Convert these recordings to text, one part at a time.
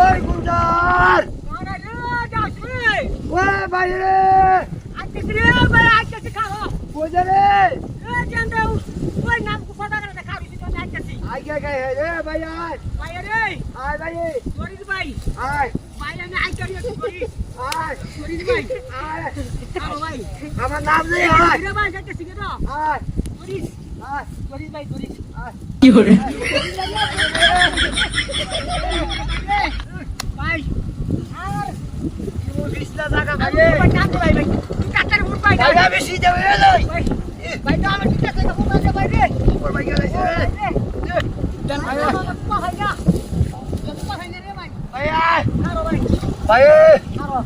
ওই গুন্ডার মারা রে যাচ্ছে ওই বাইরে আইতেছি রে ভাই আইতেছি খাও কোজা রে এ জানদাও ওই নাম কো পতা করে খাও দিছি তো আইতেছি আগে গে রে ভাই আয় ভাই রে আয় ভাই সরিদ ভাই আয় ভাই আমি আইতারি করি আয় সরিদ ভাই আয় খাও ভাই আমার নাম নেই আয় রে ভাই যাইতেছি রে আয় সরিদ আয় সরিদ ভাই সরিদ আয় কি করে ভাই আর বিছনা জায়গা ভাই ভাই কাট ভাই ভাই কাটার মুখ ভাই জায়গা বেশি যাবে এই ভাই ভাই তো আমার ঠিক আছে মুখ আছে ভাই রে উপর ভাই গেছে দেন ভাই কো হয় না কো হয় না রে ভাই ভাই আয় খাও ভাই ভাই খাও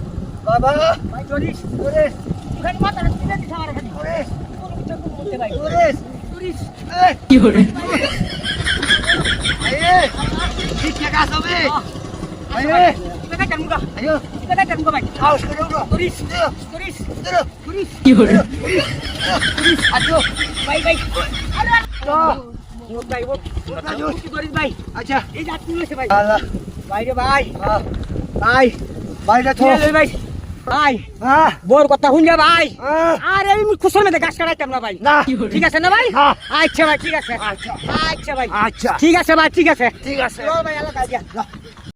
বাবা ভাই সরিদ ওরে এখানে মাথা দিতে দিতে আমার এখানে ওরে কোনো কিছু করতে ভাই ওরে সরিদ এই কি করে ভাই ঠিক আছে হবে ভাই এটা কাট মুগা আয়ো এটা কাট মুগা ভাই আউস করে উঠো সরিদ ধরো সরিদ ধরো সরিদ কি করে আছো ভাই ভাই আরে তো মুখ ভাই ও রাজু। কি করিস ভাই আচ্ছা এই যাত্রী হয়েছে ভাই আল্লাহ ভাই রে ভাই ভাই ভাইটা তো রে ভাই ভাই হ্যাঁ বোর কথা শুন যা ভাই হ্যাঁ আরে আমি খুশর মধ্যে গাছ কাটাইতাম না ভাই না ঠিক আছে না ভাই হ্যাঁ। আচ্ছা ভাই ঠিক আছে আচ্ছা আচ্ছা ভাই আচ্ছা ঠিক আছে ভাই ঠিক আছে ঠিক আছে চল ভাই এলাকা যা